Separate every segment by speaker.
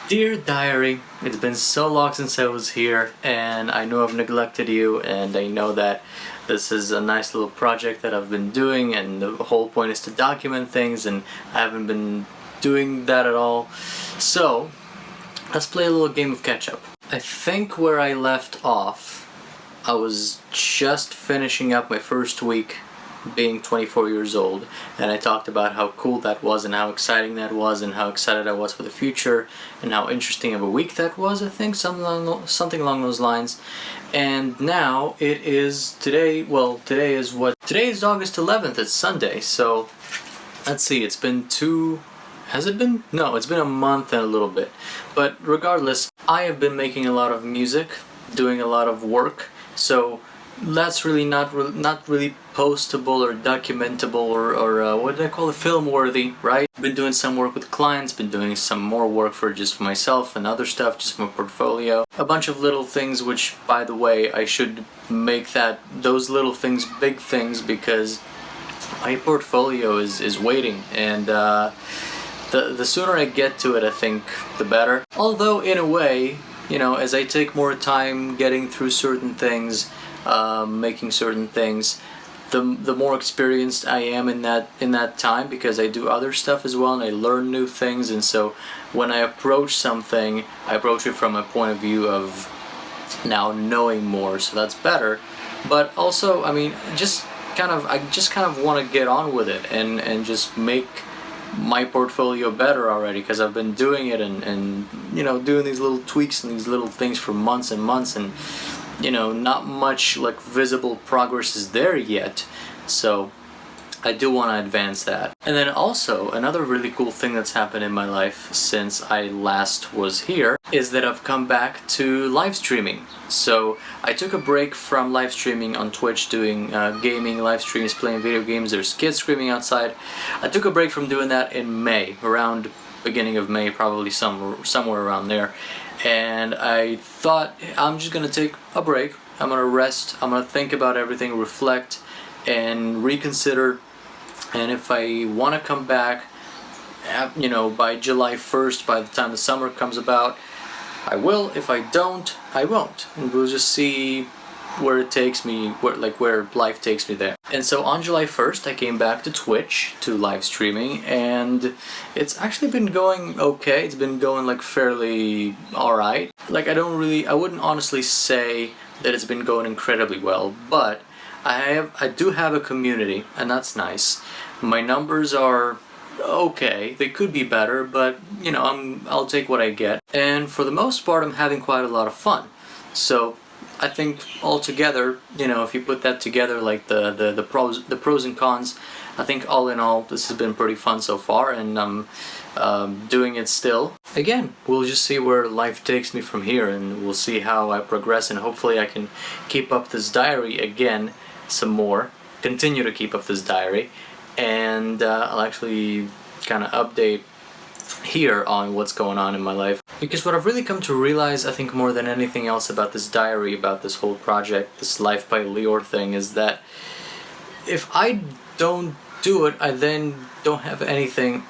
Speaker 1: Dear Diary, it's been so long since I was here, and I know I've neglected you, and I know that this is a nice little project that I've been doing, and the whole point is to document things, and I haven't been doing that at all. So, let's play a little game of catch up. I think where I left off, I was just finishing up my first week being 24 years old, and I talked about how cool that was and how exciting that was and how excited I was for the future and how interesting of a week that was, I think, something along those lines. And now it is today is August 11th, it's Sunday, so let's see, it's been has it been? No, it's been a month and a little bit. But regardless, I have been making a lot of music, doing a lot of work, so that's really not really postable or documentable or what did I call it, film worthy, right? Been doing some work with clients, been doing some more work for myself and other stuff, just my portfolio. A bunch of little things, which, by the way, I should make those little things big things, because my portfolio is waiting, and the sooner I get to it, I think, the better. Although, in a way, as I take more time getting through certain things, making certain things, the more experienced I am in that time, because I do other stuff as well and I learn new things, and so when I approach something, I approach it from a point of view of now knowing more, so that's better. But also, I mean, I just kind of want to get on with it and just make my portfolio better already, because I've been doing it and doing these little tweaks and these little things for months and months, and not much like visible progress is there yet, so I do want to advance that. And then also, another really cool thing that's happened in my life since I last was here is that I've come back to live streaming. So I took a break from live streaming on Twitch, doing gaming live streams, playing video games. There's kids screaming outside. I took a break from doing that in May, around beginning of May, probably somewhere around there. And I thought, I'm just gonna take a break, I'm gonna rest, I'm gonna think about everything, reflect, and reconsider, and if I want to come back, by July 1st, by the time the summer comes about, I will. If I don't, I won't, and we'll just see where it takes me, where life takes me there. And so on July 1st, I came back to Twitch, to live streaming, and it's actually been going okay. It's been going fairly alright. I wouldn't honestly say that it's been going incredibly well, but I do have a community, and that's nice. My numbers are okay. They could be better, but I'll take what I get. And for the most part, I'm having quite a lot of fun. So I think altogether, if you put that together, like the pros and cons, I think all in all, this has been pretty fun so far, and I'm doing it still. Again, we'll just see where life takes me from here, and we'll see how I progress, and hopefully I can keep up this diary again some more, continue to keep up this diary, and I'll actually kind of update here on what's going on in my life. Because what I've really come to realize, I think more than anything else, about this diary, about this whole project, this Life by Lior thing, is that if I don't do it, I then don't have anything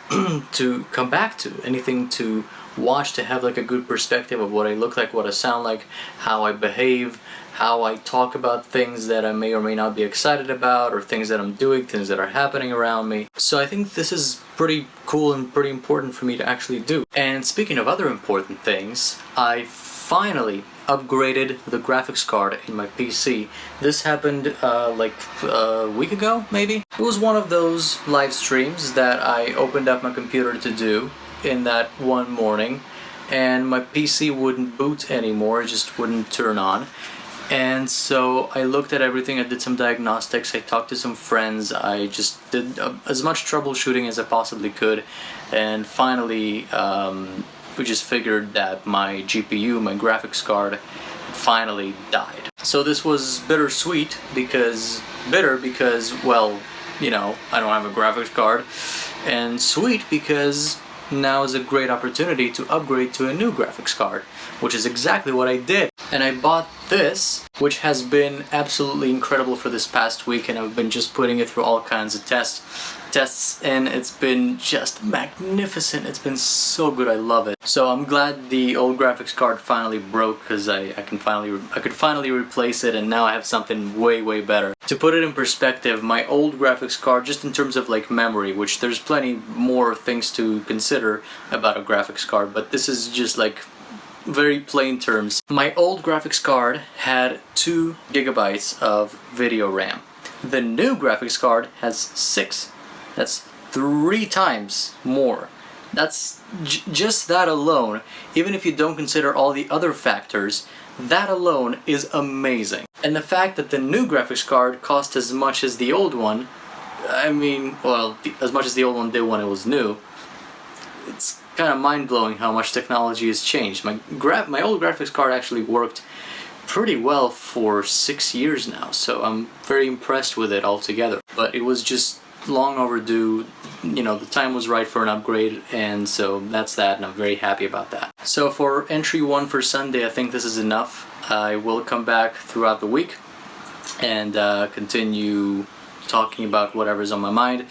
Speaker 1: to come back to, anything to watch, to have a good perspective of what I look like, what I sound like, how I behave, how I talk about things that I may or may not be excited about, or things that I'm doing, things that are happening around me. So I think this is pretty cool and pretty important for me to actually do. And speaking of other important things, I finally upgraded the graphics card in my PC. This happened a week ago, maybe? It was one of those live streams that I opened up my computer to do in that one morning, and my PC wouldn't boot anymore, it just wouldn't turn on. And so I looked at everything, I did some diagnostics, I talked to some friends, I just did as much troubleshooting as I possibly could, and finally we just figured that my GPU, my graphics card, finally died. So this was bittersweet, because, well, I don't have a graphics card, and sweet because now is a great opportunity to upgrade to a new graphics card, which is exactly what I did. And I bought this, which has been absolutely incredible for this past week, and I've been just putting it through all kinds of tests, and it's been just magnificent. It's been so good. I love it. So I'm glad the old graphics card finally broke, because I could finally replace it, and now I have something way better. To put it in perspective, my old graphics card, just in terms of like memory, which there's plenty more things to consider about a graphics card, but this is just like very plain terms. My old graphics card had 2 gigabytes of video RAM. The new graphics card has 6. That's 3 times more. That's just that alone, even if you don't consider all the other factors, that alone is amazing. And the fact that the new graphics card cost as much as the old one, I mean, well, as much as the old one did when it was new, it's kind of mind-blowing how much technology has changed. My old graphics card actually worked pretty well for 6 years now, so I'm very impressed with it altogether. But it was just long overdue. You know, the time was right for an upgrade, and so that's that, and I'm very happy about that. So for entry 1 for Sunday, I think this is enough. I will come back throughout the week and continue talking about whatever's on my mind.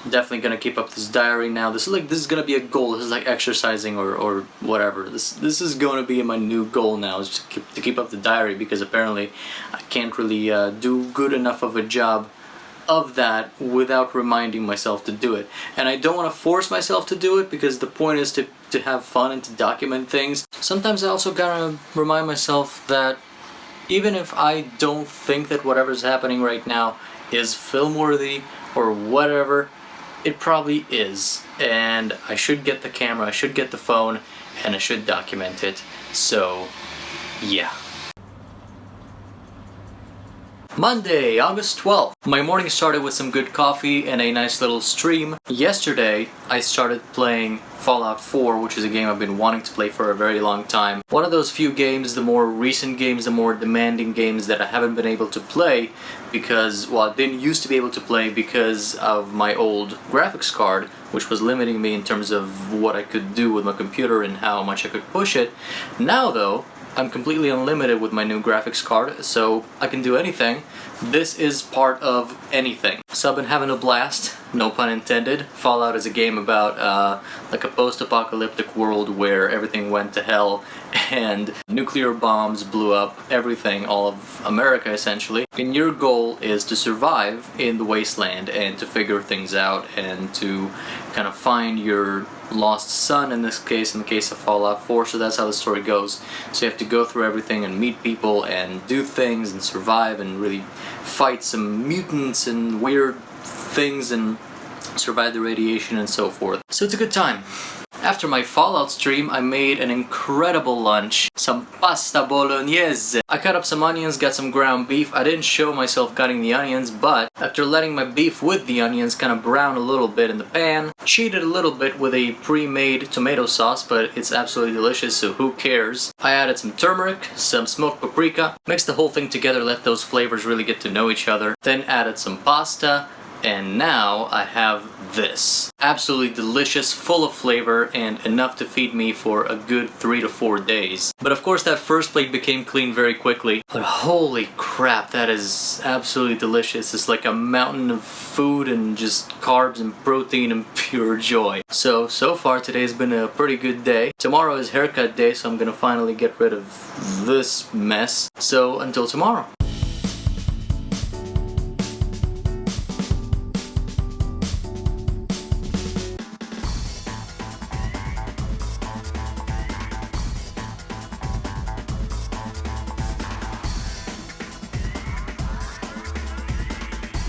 Speaker 1: Definitely gonna keep up this diary now. This is gonna be a goal. This is like exercising or whatever. This is gonna be my new goal now, is to keep up the diary, because apparently I can't really do good enough of a job of that without reminding myself to do it. And I don't want to force myself to do it, because the point is to have fun and to document things. Sometimes I also gotta remind myself that even if I don't think that whatever's happening right now is film-worthy or whatever, it probably is. And I should get the camera, I should get the phone, and I should document it. So, yeah. Monday, August 12th. My morning started with some good coffee and a nice little stream. Yesterday, I started playing Fallout 4, which is a game I've been wanting to play for a very long time. One of those few games, the more recent games, the more demanding games that I haven't been able to play because, well, I didn't used to be able to play because of my old graphics card, which was limiting me in terms of what I could do with my computer and how much I could push it. Now, though, I'm completely unlimited with my new graphics card, so I can do anything. This is part of anything. So I've been having a blast, no pun intended. Fallout is a game about like a post-apocalyptic world where everything went to hell and nuclear bombs blew up everything, all of America essentially. And your goal is to survive in the wasteland and to figure things out and to kind of find your lost son in this case, in the case of Fallout 4, so that's how the story goes. So you have to go through everything and meet people and do things and survive and really fight some mutants and weird things and survive the radiation and so forth. So it's a good time. After my Fallout stream, I made an incredible lunch. Some pasta bolognese. I cut up some onions, got some ground beef. I didn't show myself cutting the onions, but after letting my beef with the onions kind of brown a little bit in the pan, cheated a little bit with a pre-made tomato sauce, but it's absolutely delicious, so who cares? I added some turmeric, some smoked paprika, mixed the whole thing together, let those flavors really get to know each other, then added some pasta, and now I have this. Absolutely delicious, full of flavor, and enough to feed me for a good 3 to 4 days. But of course that first plate became clean very quickly. But holy crap, that is absolutely delicious. It's like a mountain of food and just carbs and protein and pure joy. So far today's been a pretty good day. Tomorrow is haircut day, so I'm gonna finally get rid of this mess. So until tomorrow.